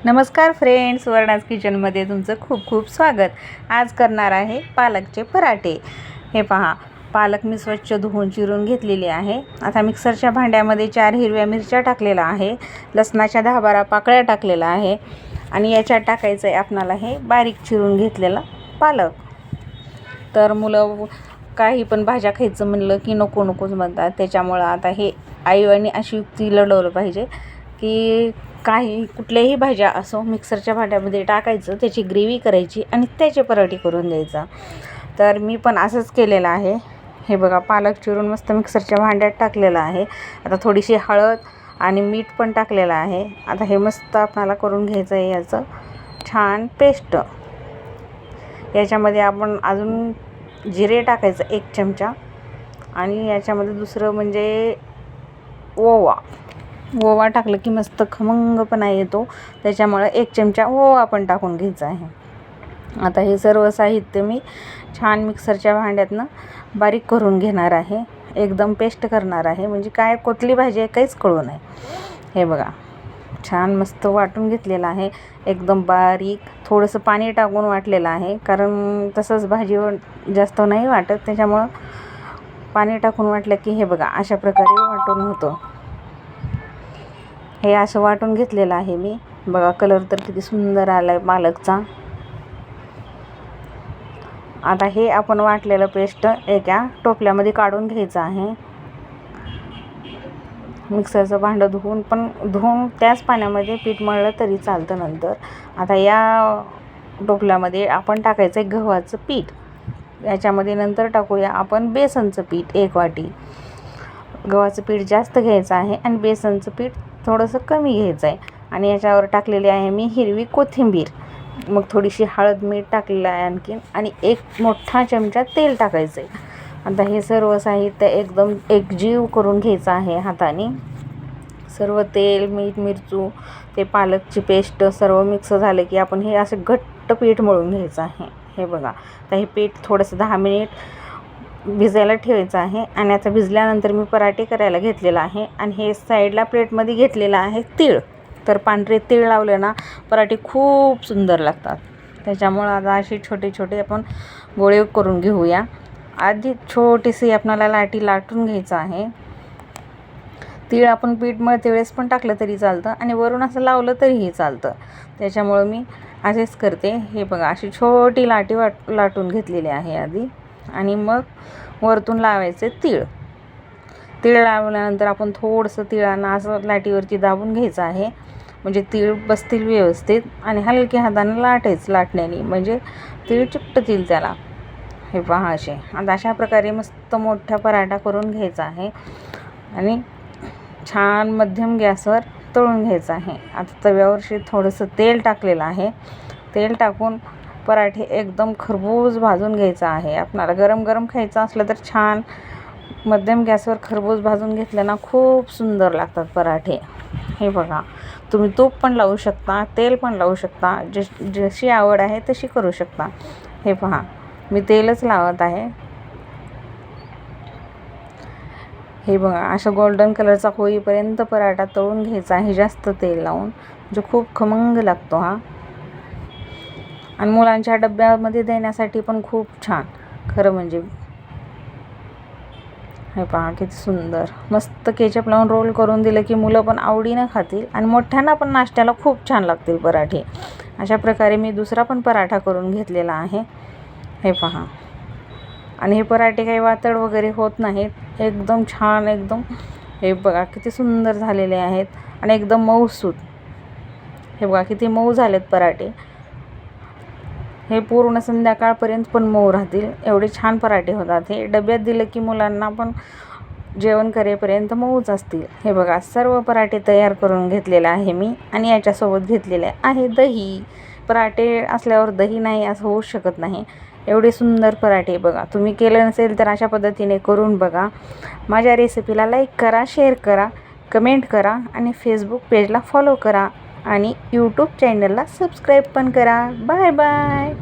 नमस्कार फ्रेंड्स, वर्णाज किचनमध्ये तुमचं खूप खूप स्वागत। आज करणार आहे पालकचे पराठे। हे पहा, पालक मी स्वच्छ धुवून चिरून घेतलेली आहे। आता मिक्सरच्या भांड्यामध्ये 4 हिरव्या मिरच्या टाकलेल्या आहे, लसणाच्या 10-12 पाकळ्या टाकलेल्या आहे आणि याच्यात टाकायचं आहे आपणाला हे बारीक चिरून घेतलेलं पालक। तर मुलं काही पण भाज्या खायचं म्हणलं की नकोच म्हणतात, त्याच्यामुळं आता हे आईने अशी युक्ती लढवलं पाहिजे की काही कुठल्याही भाज्या असो मिक्सरच्या भांड्यामध्ये टाकायचं, त्याची ग्रेव्ही करायची आणि त्याचे पराठे करून द्यायचा। तर मी पण असंच केलेलं आहे। हे बघा, पालक चिरून मस्त मिक्सरच्या भांड्यात टाकलेलं आहे। आता थोडीशी हळद आणि मीठ पण टाकलेलं आहे। आता हे मस्त आपल्याला करून घ्यायचं आहे याचं छान पेस्ट। याच्यामध्ये आपण अजून जिरे टाकायचं 1 चमचा आणि याच्यामध्ये दुसरं म्हणजे ओवा टाकलं की मस्त खमंगपणा येतो, त्याच्यामुळे 1 चमचा ओवा पण टाकून घ्यायचा आहे। आता हे सर्व साहित्य मी छान मिक्सरच्या भांड्यातनं बारीक करून घेणार आहे, एकदम पेस्ट करणार आहे, म्हणजे काय कोणती भाजी आहे काहीच कळू नये। हे बघा, छान मस्त वाटून घेतलेलं आहे, एकदम बारीक। थोडंसं पाणी टाकून वाटलेलं आहे, कारण तसंच भाजीवर जास्त नाही वाटत, त्याच्यामुळं पाणी टाकून वाटलं की हे बघा अशा प्रकारे वाटून होतं। हे असं वाटून घेतलेलं आहे मी। बघा, कलर तर किती सुंदर आला आहे पालकचा। आता हे आपण वाटलेलं पेस्ट एका टोपल्यामध्ये काढून घ्यायचं आहे। मिक्सरचं भांडं धुवून त्याच पाण्यामध्ये पीठ मळलं तरी चालतं नंतर। आता या टोपल्यामध्ये आपण टाकायचं आहे गव्हाचं पीठ। याच्यामध्ये नंतर टाकूया आपण बेसनचं पीठ 1 वाटी। गव्हाचं पीठ जास्त घ्यायचं आहे आणि बेसनचं पीठ थोडंसं कमी घ्यायचं आहे। आणि याच्यावर टाकलेली आहे मी हिरवी कोथिंबीर, मग थोडीशी हळद मीठ टाकलेलं आहे आणखीन, आणि 1 मोठा चमचा तेल टाकायचं आहे। आता हे सर्व साहित्य एकदम एकजीव करून घ्यायचं आहे हाताने। सर्व तेल, मीठ, मिरचू, ते पालकची पेस्ट सर्व मिक्स झालं की आपण हे असं घट्ट पीठ मळून घ्यायचं आहे। हे बघा, तर हे पीठ थोडंसं 10 मिनिट भिजायला ठेवायचं आहे। आणि आता भिजल्यानंतर मी पराठे करायला घेतलेला आहे आणि हे साईडला प्लेटमध्ये घेतलेलं आहे तीळ। तर पांढरे तीळ लावले ना पराठे खूप सुंदर लागतात, त्याच्यामुळं आता असे छोटे छोटे आपण गोळे करून घेऊया। आधी छोटीशी आपल्याला लाटी लाटून घ्यायचं आहे। तीळ आपण पीठ मळते वेळेस पण टाकलं तरी चालतं आणि वरून असं लावलं तरीही चालतं, त्याच्यामुळं मी असेच करते। हे बघा, अशी छोटी लाटी लाटून घेतलेली आहे आधी, आणि मग वरतून लावायचे तीळ। तीळ लावल्यानंतर आपण थोडंसं तिळांना असं लाटीवरती दाबून घ्यायचं आहे, म्हणजे तीळ बसतील व्यवस्थित, आणि हलक्या हाताने लाटण्याने म्हणजे तीळ चिकटतील त्याला। हे पहा असे। आता अशा प्रकारे मस्त मोठा पराठा करून घ्यायचा आहे आणि छान मध्यम गॅसवर तळून घ्यायचं आहे। आता तव्यावर थोडंसं तेल टाकलेलं आहे, तेल टाकून पराठे एकदम खरपूस भाजून घ्यायचं आहे। आपल्याला गरम गरम खायचं असलं तर छान मध्यम गॅसवर खरपूस भाजून घेतलं ना खूप सुंदर लागतात पराठे। हे बघा, तुम्ही तूप पण लावू शकता, तेल पण लावू शकता, जशी आवड आहे तशी करू शकता। हे पहा, मी तेलच लावत आहे। हे बघा, अशा गोल्डन कलरचा होईपर्यंत पराठा तळून घ्यायचा आहे जास्त तेल लावून, म्हणजे खूप खमंग लागतो हा, आणि मुलांच्या डब्यामध्ये देण्यासाठी पण खूप छान खरं म्हणजे। हे पहा किती सुंदर, मस्त केचप लावून रोल करून दिलं की मुलं पण आवडीनं खातील आणि मोठ्यांना पण नाश्त्याला खूप छान लागतील पराठे। अशा प्रकारे मी दुसरा पण पराठा करून घेतलेला आहे। हे पहा, आणि हे पराठे काही वातड वगैरे होत नाहीत, एकदम छान एकदम। हे बघा किती सुंदर झालेले आहेत आणि एकदम मऊसूत। हे बघा किती मऊ झालेत पराठे, हे पूर्ण संध्याकाळपर्यंत पण मऊ राहतील, एवढे छान पराठे होतात। हे डब्यात दिलं की मुलांना पण जेवण करेपर्यंत मऊच असतील। हे बघा, सर्व पराठे तयार करून घेतलेले आहे मी, आणि याच्यासोबत घेतलेले आहे दही। पराठे असल्यावर दही नाही असं होऊ शकत नाही, एवढे सुंदर पराठे। बघा, तुम्ही केलं नसेल तर अशा पद्धतीने करून बघा। माझ्या रेसिपीला लाईक करा, शेअर करा, कमेंट करा, आणि फेसबुक पेजला फॉलो करा, आणि यूट्यूब चॅनलला सबस्क्राईब पण करा। Bye bye.